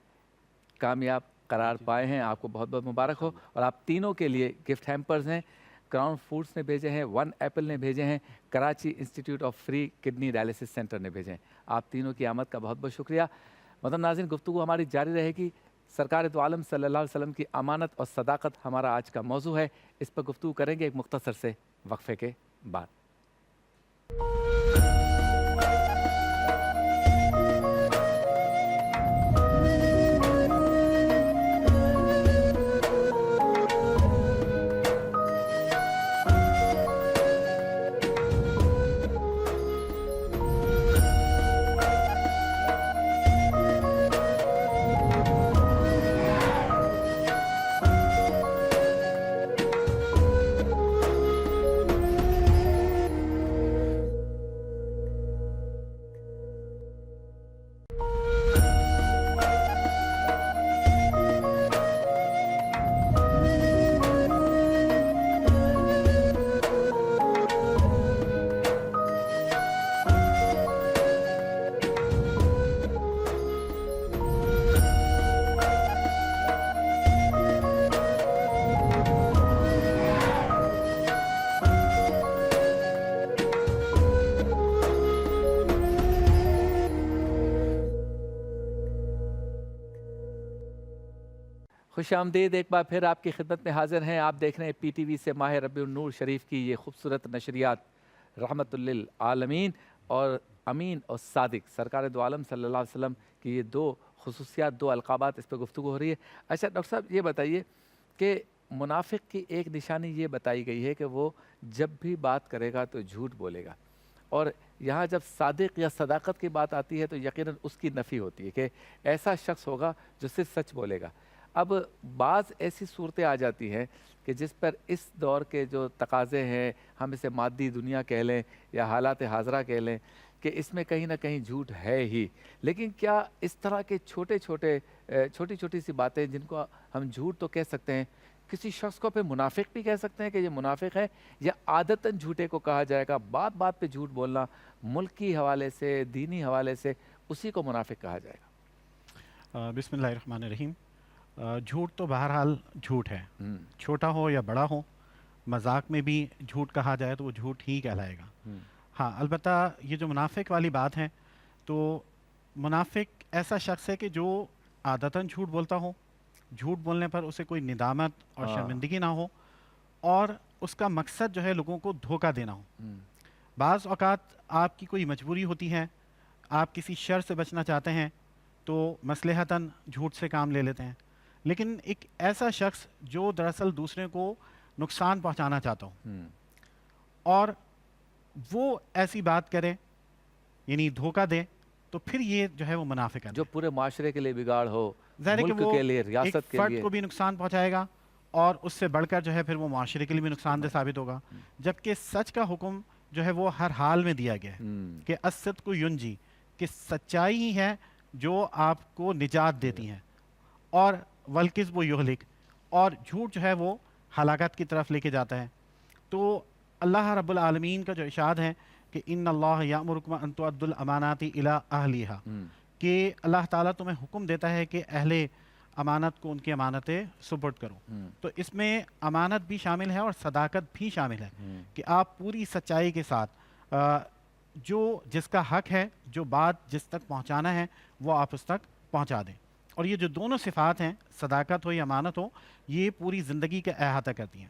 کامیاب قرار پائے ہیں. آپ کو بہت بہت مبارک ہو. اور آپ تینوں کے لیے گفٹ ہیمپرز ہیں، کراؤن فوڈس نے بھیجے ہیں، ون ایپل نے بھیجے ہیں، Karachi institute of free kidney dialysis centre نے بھیجے ہیں. آپ تینوں کی آمد کا بہت بہت شکریہ. محترم ناظرین، گفتگو ہماری جاری رہے گی. سرکار دو عالم صلی اللہ علیہ وسلم کی امانت اور صداقت ہمارا آج کا موضوع ہے. اس پر گفتگو کریں گے ایک مختصر سے وقفے کے بعد. خوش آمدید، ایک بار پھر آپ کی خدمت میں حاضر ہیں. آپ دیکھ رہے ہیں پی ٹی وی سے ماہ ربیع النور شریف کی یہ خوبصورت نشریات رحمت للعالمین. اور امین اور صادق سرکار دو عالم صلی اللہ علیہ وسلم کی یہ دو خصوصیات، دو القابات، اس پہ گفتگو ہو رہی ہے. اچھا ڈاکٹر صاحب، یہ بتائیے کہ منافق کی ایک نشانی یہ بتائی گئی ہے کہ وہ جب بھی بات کرے گا تو جھوٹ بولے گا، اور یہاں جب صادق یا صداقت کی بات آتی ہے تو یقیناً اس کی نفی ہوتی ہے کہ ایسا شخص ہوگا جو صرف سچ بولے گا. اب بعض ایسی صورتیں آ جاتی ہیں کہ جس پر اس دور کے جو تقاضے ہیں، ہم اسے مادی دنیا کہہ لیں یا حالات حاضرہ کہہ لیں، کہ اس میں کہیں نہ کہیں جھوٹ ہے ہی. لیکن کیا اس طرح کے چھوٹی چھوٹی سی باتیں جن کو ہم جھوٹ تو کہہ سکتے ہیں، کسی شخص کو پھر منافق بھی کہہ سکتے ہیں کہ یہ منافق ہے، یا عادتاً جھوٹے کو کہا جائے گا؟ بات بات پہ جھوٹ بولنا، ملکی حوالے سے، دینی حوالے سے، اسی کو منافق کہا جائے گا؟ بسم اللہ الرحمن الرحیم. جھوٹ تو بہرحال جھوٹ ہے، چھوٹا ہو یا بڑا ہو. مذاق میں بھی جھوٹ کہا جائے تو وہ جھوٹ ہی کہلائے گا. ہاں، البتہ یہ جو منافق والی بات ہے، تو منافق ایسا شخص ہے کہ جو عادتاً جھوٹ بولتا ہو، جھوٹ بولنے پر اسے کوئی ندامت اور شرمندگی نہ ہو، اور اس کا مقصد جو ہے لوگوں کو دھوکہ دینا ہو. بعض اوقات آپ کی کوئی مجبوری ہوتی ہے، آپ کسی شر سے بچنا چاہتے ہیں تو مصلحتاً جھوٹ سے کام لے لیتے ہیں. لیکن ایک ایسا شخص جو دراصل دوسرے کو نقصان پہنچانا چاہتا ہو اور وہ ایسی بات کرے، یعنی دھوکہ دے، تو پھر یہ جو ہے وہ منافق ہے، جو پورے معاشرے کے لیے بگاڑ ہو، ظاہر ہے کہ ملک وہ کے لیے، ایک ریاست کے فرد لیے. کو بھی نقصان پہنچائے گا، اور اس سے بڑھ کر جو ہے پھر وہ معاشرے کے لیے بھی نقصان دہ ثابت ہوگا. جبکہ سچ کا حکم جو ہے وہ ہر حال میں دیا گیا ہے کہ الصدق ینجی، کہ سچائی ہی ہے جو آپ کو نجات دیتی ہیں، اور والکذب یہلک، اور جھوٹ جو ہے وہ ہلاکت کی طرف لے کے جاتا ہے. تو اللہ رب العالمین کا جو ارشاد ہے کہ ان اللہ یامرکم ان تؤدوا الامانات الی اہلیہا، کہ اللہ تعالیٰ تمہیں حکم دیتا ہے کہ اہل امانت کو ان کی امانتیں سپرد کرو. تو اس میں امانت بھی شامل ہے اور صداقت بھی شامل ہے کہ آپ پوری سچائی کے ساتھ جو جس کا حق ہے، جو بات جس تک پہنچانا ہے، وہ آپ اس تک پہنچا دیں. اور یہ جو دونوں صفات ہیں، صداقت ہو یا امانت ہو، یہ پوری زندگی کا احاطہ کرتی ہیں.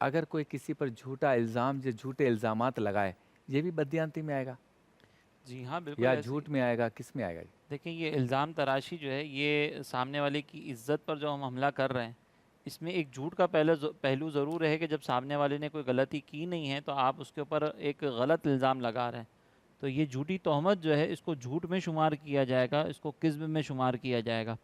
اگر کوئی کسی پر جھوٹا الزام یا جھوٹے الزامات لگائے یہ بھی بددیانتی میں آئے گا جی ہاں بالکل یا ایسے ہی۔ جھوٹ میں آئے گا، کس میں آئے گا؟ دیکھیں یہ الزام تراشی جو ہے یہ سامنے والے کی عزت پر جو ہم حملہ کر رہے ہیں، اس میں ایک جھوٹ کا پہلو ضرور ہے کہ جب سامنے والے نے کوئی غلطی کی نہیں ہے تو آپ اس کے اوپر ایک غلط الزام لگا رہے ہیں، تو یہ جھوٹی تہمت جو ہے اس کو جھوٹ میں شمار کیا جائے گا، اس کو کذب میں شمار کیا جائے گا۔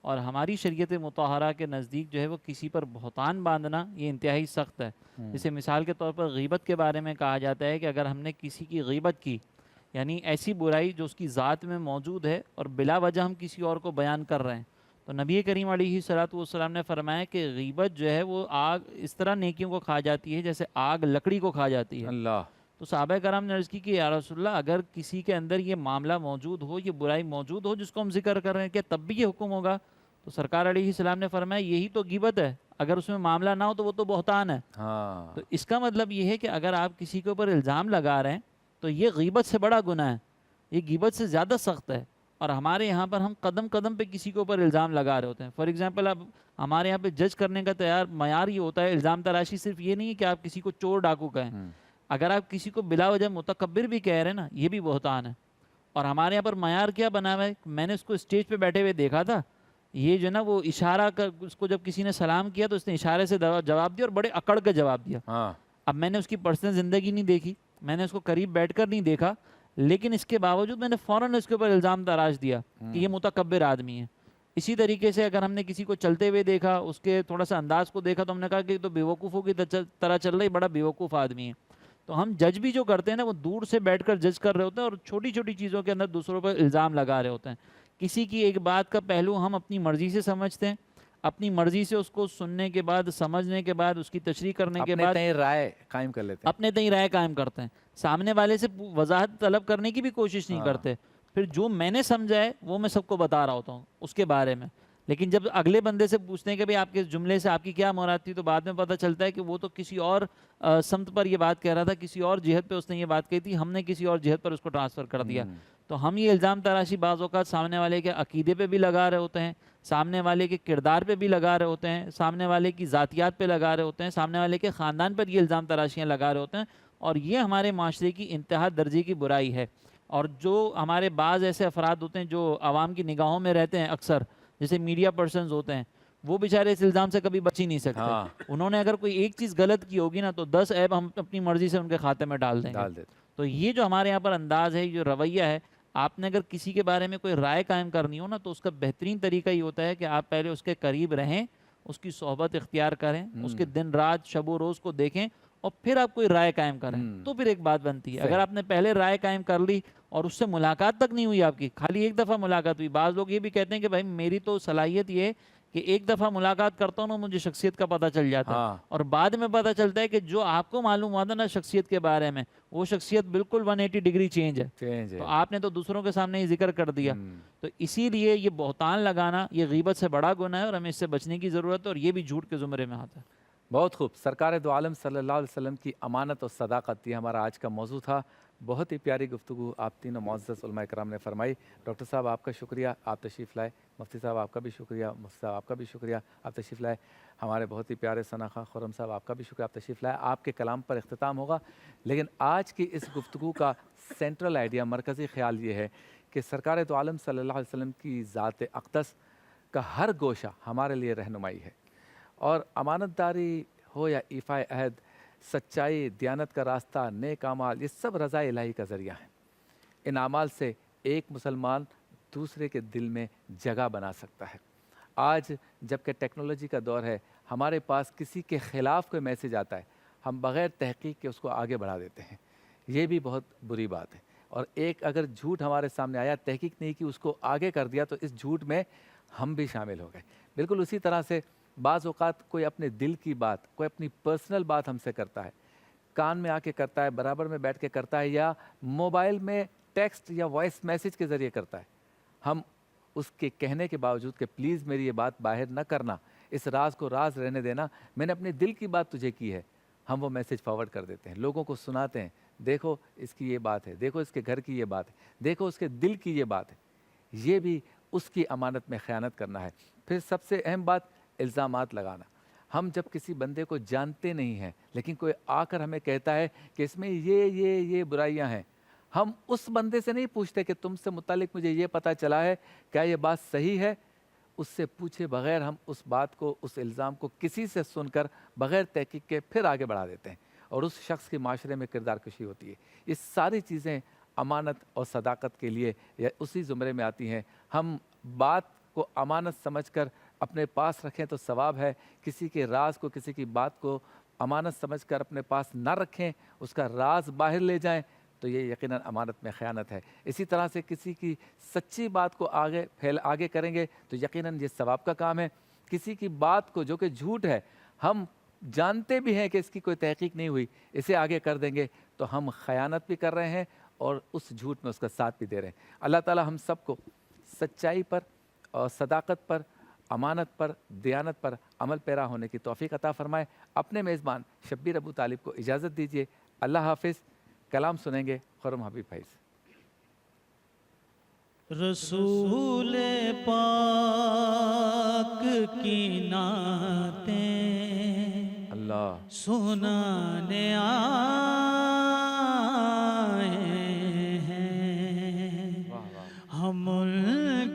اور ہماری شریعت مطہرہ کے نزدیک جو ہے وہ کسی پر بہتان باندھنا یہ انتہائی سخت ہے۔ جیسے مثال کے طور پر غیبت کے بارے میں کہا جاتا ہے کہ اگر ہم نے کسی کی غیبت کی، یعنی ایسی برائی جو اس کی ذات میں موجود ہے اور بلا وجہ ہم کسی اور کو بیان کر رہے ہیں، تو نبی کریم علیہ الصلوۃ والسلام نے فرمایا کہ غیبت جو ہے وہ آگ اس طرح نیکیوں کو کھا جاتی ہے جیسے آگ لکڑی کو کھا جاتی ہے۔ اللہ، تو صحابہ کرام نے عرض کی کہ یا رسول اللہ اگر کسی کے اندر یہ معاملہ موجود ہو، یہ برائی موجود ہو جس کو ہم ذکر کر رہے ہیں، کیا تب بھی یہ حکم ہوگا؟ تو سرکار علیہ السلام نے فرمایا یہی تو غیبت ہے، اگر اس میں معاملہ نہ ہو تو وہ تو بہتان ہے۔ ہاں، تو اس کا مطلب یہ ہے کہ اگر آپ کسی کے اوپر الزام لگا رہے ہیں تو یہ غیبت سے بڑا گناہ ہے، یہ غیبت سے زیادہ سخت ہے۔ اور ہمارے یہاں پر ہم قدم قدم پہ کسی کے اوپر الزام لگا رہے ہوتے ہیں۔ فار ایگزامپل اب ہمارے یہاں پہ جج کرنے کا معیار یہ ہوتا ہے، الزام تراشی صرف یہ نہیں ہے کہ آپ کسی کو چور ڈاکو کہیں، اگر آپ کسی کو بلا وجہ متکبر بھی کہہ رہے ہیں نا، یہ بھی بہتان ہے۔ اور ہمارے یہاں پر معیار کیا بنا ہوا ہے، میں نے اس کو اسٹیج پہ بیٹھے ہوئے دیکھا تھا، یہ جو نا وہ اشارہ کر اس کو جب کسی نے سلام کیا تو اس نے اشارے سے جواب دیا اور بڑے اکڑ کے جواب دیا۔ ہاں، اب میں نے اس کی پرسنل زندگی نہیں دیکھی، میں نے اس کو قریب بیٹھ کر نہیں دیکھا، لیکن اس کے باوجود میں نے فوراً اس کے اوپر الزام تراش دیا کہ یہ متکبر آدمی ہے۔ اسی طریقے سے اگر ہم نے کسی کو چلتے ہوئے دیکھا، اس کے تھوڑا سا انداز کو دیکھا تو ہم نے کہا کہ یہ تو بیوقوفوں کی طرح چل رہی، بڑا بیوقوف آدمی ہے۔ تو ہم جج بھی جو کرتے ہیں نا وہ دور سے بیٹھ کر جج کر رہے ہوتے ہیں اور چھوٹی چھوٹی چیزوں کے اندر دوسروں پر الزام لگا رہے ہوتے ہیں۔ کسی کی ایک بات کا پہلو ہم اپنی مرضی سے سمجھتے ہیں، اپنی مرضی سے اس کو سننے کے بعد، سمجھنے کے بعد، اس کی تشریح کرنے کے اپنے بعد تئیں رائے قائم کر لیتے ہیں۔ اپنے تئیں رائے قائم کرتے ہیں، سامنے والے سے وضاحت طلب کرنے کی بھی کوشش نہیں کرتے۔ پھر جو میں نے سمجھا ہے وہ میں سب کو بتا رہا ہوتا ہوں اس کے بارے میں، لیکن جب اگلے بندے سے پوچھتے ہیں کہ بھئی آپ کے جملے سے آپ کی کیا مراد تھی، تو بعد میں پتہ چلتا ہے کہ وہ تو کسی اور سمت پر یہ بات کہہ رہا تھا، کسی اور جہت پہ اس نے یہ بات کہی تھی، ہم نے کسی اور جہت پر اس کو ٹرانسفر کر دیا۔ تو ہم یہ الزام تراشی بعض اوقات سامنے والے کے عقیدے پہ بھی لگا رہے ہوتے ہیں، سامنے والے کے کردار پہ بھی لگا رہے ہوتے ہیں، سامنے والے کی ذاتیات پہ لگا رہے ہوتے ہیں، سامنے والے کے خاندان پر یہ الزام تراشیاں لگا رہے ہوتے ہیں، اور یہ ہمارے معاشرے کی انتہا درجے کی برائی ہے۔ اور جو ہمارے بعض ایسے افراد ہوتے ہیں جو عوام کی نگاہوں میں رہتے ہیں اکثر، جیسے میڈیا پرسنز ہوتے ہیں، وہ بیچارے اس الزام سے کبھی بچ ہی نہیں سکتے۔ انہوں نے اگر کوئی ایک چیز غلط کی ہوگی نا تو 10 عیب ہم اپنی مرضی سے ان کے کھاتے میں ڈال دیں گے۔ تو یہ جو ہمارے یہاں پر انداز ہے، جو رویہ ہے، آپ نے اگر کسی کے بارے میں کوئی رائے قائم کرنی ہو نا تو اس کا بہترین طریقہ یہ ہوتا ہے کہ آپ پہلے اس کے قریب رہیں، اس کی صحبت اختیار کریں، اس کے دن رات شب و روز کو دیکھیں، اور پھر آپ کوئی رائے قائم کریں تو پھر ایک بات بنتی ہے۔ اگر آپ نے پہلے رائے قائم کر لی اور اس سے ملاقات تک نہیں ہوئی آپ کی، خالی ایک دفعہ ملاقات ہوئی، بعض لوگ یہ بھی کہتے ہیں کہ بھائی میری تو صلاحیت یہ ہے کہ ایک دفعہ ملاقات کرتا ہوں نا مجھے شخصیت کا پتہ چل جاتا ہے، اور بعد میں پتہ چلتا ہے کہ جو آپ کو معلوم ہوا تھا نا شخصیت کے بارے میں، وہ شخصیت بالکل 180 ڈگری چینج ہے، تو آپ نے تو دوسروں کے سامنے ہی ذکر کر دیا۔ تو اسی لیے یہ بہتان لگانا یہ غیبت سے بڑا گناہ ہے اور ہمیں اس سے بچنے کی ضرورت ہے، اور یہ بھی جھوٹ کے زمرے میں آتا ہے۔ بہت خوب، سرکار دو عالم صلی اللہ علیہ وسلم کی امانت اور صداقت، یہ ہمارا آج کا موضوع تھا۔ بہت ہی پیاری گفتگو آپ تینوں معزز علماء کرام نے فرمائی۔ ڈاکٹر صاحب آپ کا شکریہ، آپ تشریف لائے۔ مفتی صاحب آپ کا بھی شکریہ، مفتی صاحب آپ کا بھی شکریہ، آپ تشریف لائے۔ ہمارے بہت ہی پیارے ثنا خان خرم صاحب آپ کا بھی شکریہ، آپ تشریف لائے۔ آپ کے کلام پر اختتام ہوگا، لیکن آج کی اس گفتگو کا سینٹرل آئیڈیا، مرکزی خیال یہ ہے کہ سرکار دو عالم صلی اللہ علیہ وسلم کی ذات اقدس کا ہر گوشہ ہمارے لیے رہنمائی ہے، اور امانت داری ہو یا ایفائے عہد، سچائی، دیانت کا راستہ، نیک اعمال، یہ سب رضا الہی کا ذریعہ ہیں۔ ان اعمال سے ایک مسلمان دوسرے کے دل میں جگہ بنا سکتا ہے۔ آج جب کہ ٹیکنالوجی کا دور ہے، ہمارے پاس کسی کے خلاف کوئی میسیج آتا ہے، ہم بغیر تحقیق کے اس کو آگے بڑھا دیتے ہیں، یہ بھی بہت بری بات ہے۔ اور ایک اگر جھوٹ ہمارے سامنے آیا، تحقیق نہیں کی، اس کو آگے کر دیا، تو اس جھوٹ میں ہم بھی شامل ہو گئے۔ بالکل اسی طرح سے بعض اوقات کوئی اپنے دل کی بات، کوئی اپنی پرسنل بات ہم سے کرتا ہے، کان میں آ کے کرتا ہے، برابر میں بیٹھ کے کرتا ہے، یا موبائل میں ٹیکسٹ یا وائس میسیج کے ذریعے کرتا ہے، ہم اس کے کہنے کے باوجود کہ پلیز میری یہ بات باہر نہ کرنا، اس راز کو راز رہنے دینا، میں نے اپنے دل کی بات تجھے کی ہے، ہم وہ میسیج فارورڈ کر دیتے ہیں، لوگوں کو سناتے ہیں، دیکھو اس کی یہ بات ہے، دیکھو اس کے گھر کی یہ بات ہے، دیکھو اس کے دل کی یہ بات ہے۔ یہ بھی اس کی امانت میں خیانت کرنا ہے۔ پھر سب سے اہم بات الزامات لگانا۔ ہم جب کسی بندے کو جانتے نہیں ہیں لیکن کوئی آ کر ہمیں کہتا ہے کہ اس میں یہ برائیاں ہیں، ہم اس بندے سے نہیں پوچھتے کہ تم سے متعلق مجھے یہ پتہ چلا ہے کیا یہ بات صحیح ہے، اس سے پوچھے بغیر ہم اس بات کو، اس الزام کو کسی سے سن کر بغیر تحقیق کے پھر آگے بڑھا دیتے ہیں اور اس شخص کی معاشرے میں کردار کشی ہوتی ہے۔ یہ ساری چیزیں امانت اور صداقت کے لیے یا اسی زمرے میں آتی ہیں۔ ہم بات کو امانت سمجھ کر اپنے پاس رکھیں تو ثواب ہے، کسی کے راز کو، کسی کی بات کو امانت سمجھ کر اپنے پاس نہ رکھیں، اس کا راز باہر لے جائیں تو یہ یقیناً امانت میں خیانت ہے۔ اسی طرح سے کسی کی سچی بات کو آگے کریں گے تو یقیناً یہ ثواب کا کام ہے۔ کسی کی بات کو جو کہ جھوٹ ہے، ہم جانتے بھی ہیں کہ اس کی کوئی تحقیق نہیں ہوئی، اسے آگے کر دیں گے تو ہم خیانت بھی کر رہے ہیں اور اس جھوٹ میں اس کا ساتھ بھی دے رہے ہیں۔ اللہ تعالی ہم سب کو سچائی پر اور صداقت پر، امانت پر، دیانت پر عمل پیرا ہونے کی توفیق عطا فرمائے۔ اپنے میزبان شبیر ابو طالب کو اجازت دیجیے۔ اللہ حافظ۔ کلام سنیں گے خرم حبیب بھائی سے۔ رسول پاک کی نعتیں اللہ سنانے آئے ہیں، ہم ان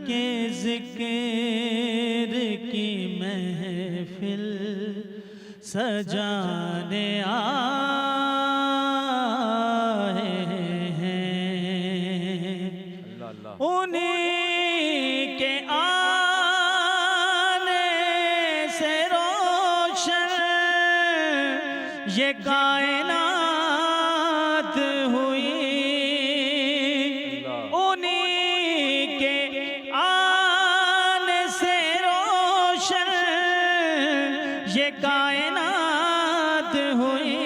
کے ذکر کی محفل سجانے آئے ہیں، انہیں کے آنے سے روشن یہ کائنات ہوئی، انہیں کے آنے سے روشن یہ کائنات ہوئی،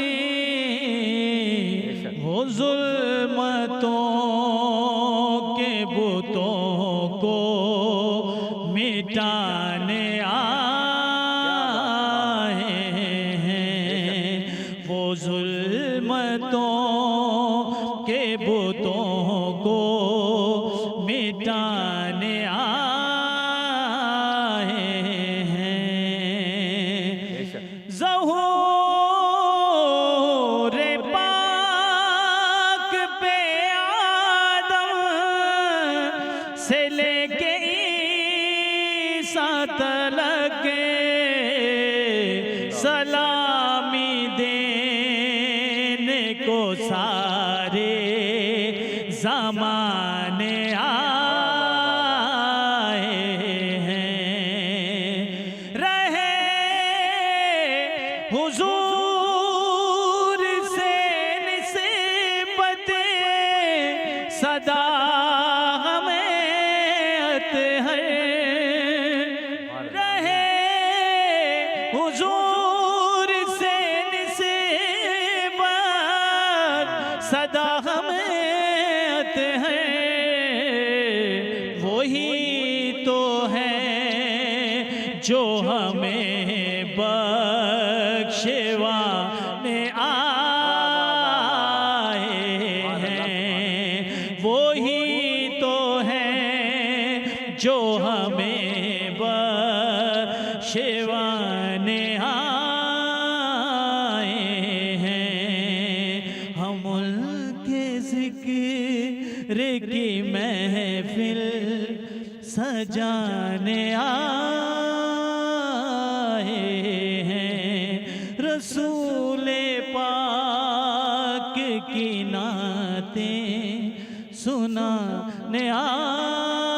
وہ ظلمتوں کے بتوں کو مٹانے آئے ہیں، وہ ظلمتوں کے بتوں کو مٹانے آئے ہیں، ظہور پاک پہ آدم سے لے کے عیسیٰ تلک سلامی دینے کو سارے زمانے آئے ہیں، رہے حضور سے نسبت صدا ہمیں ہے، رہے حضور سے نسبت صدا ہمیں ہے، وہی تو ہے جو ہمیں بخشوانے آئے ہیں، وہی تو ہے جو ہمیں بخشوانے آئے ہیں، ہم ان کے ذکر کی محفل سجانے آئے ہیں، رسول پاک کی نعتیں سنانے آئے